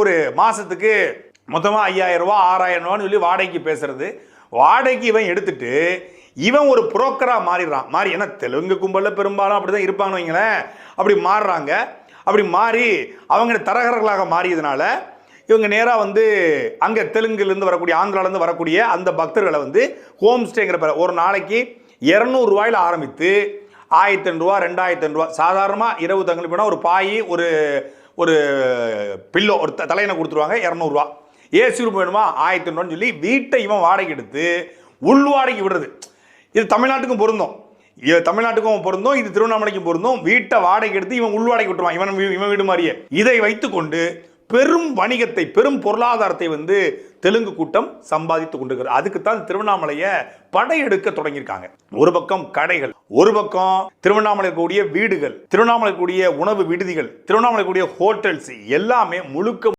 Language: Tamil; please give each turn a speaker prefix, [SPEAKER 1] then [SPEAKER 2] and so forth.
[SPEAKER 1] ஒரு மாசத்துக்கு மொத்தமா 5000 ரூபாய் 6000 ரூபான்னு சொல்லி வாடகைக்கு பேசுறது. வாடகைக்கு இவன் எடுத்துட்டு இவன் ஒரு புரோக்கரா மாறிடுறான். மாறி ஏன்னா தெலுங்கு கும்பல்ல பெரும்பாலும் அப்படிதான் இருப்பாங்க வைங்களேன். அப்படி மாறுறாங்க. அப்படி மாறி அவங்க தரகர்களாக மாறியதுனால இவங்க நேரா வந்து அங்க தெலுங்குலேருந்து வரக்கூடிய ஆந்திராலேருந்து வரக்கூடிய அந்த பக்தர்களை வந்து ஹோம் ஸ்டேங்கிற ஒரு நாளைக்கு 200 ரூபாயில ஆரம்பித்து 1500 ரூபா 2000 ரூபா சாதாரணமாக இரவு தங்கி போனால் ஒரு பாய் ஒரு ஒரு பில்லோ ஒரு தலையணை கொடுத்துருவாங்க 200 ரூபா. ஏசி ரூம் வேணுமா 1000 ரூபான்னு சொல்லி வீட்டை இவன் வாடகை எடுத்து உள் வாடகைக்கு விடுறது. இது தமிழ்நாட்டுக்கும் பொருந்தும், தமிழ்நாட்டுக்கும் பொருந்தும், இது திருவண்ணாமலைக்கும் பொருந்தும். வீட்டை வாடகை எடுத்து இவன் உள் வாடகை விட்டுருவான், இவன் வீடு மாதிரியே. இதை வைத்துக்கொண்டு பெரும் வணிகத்தை பெரும் பொருளாதாரத்தை வந்து தெலுங்கு கூட்டம் சம்பாதித்து கொண்டிருக்கிறது. அதுக்குத்தான் திருவண்ணாமலையை படையெடுக்க தொடங்கியிருக்காங்க. ஒரு பக்கம் கடைகள், ஒரு பக்கம் திருவண்ணாமலை கூடிய வீடுகள், திருவண்ணாமலை கூடிய உணவு விடுதிகள், திருவண்ணாமலை கூடிய ஹோட்டல்ஸ் எல்லாமே முழுக்க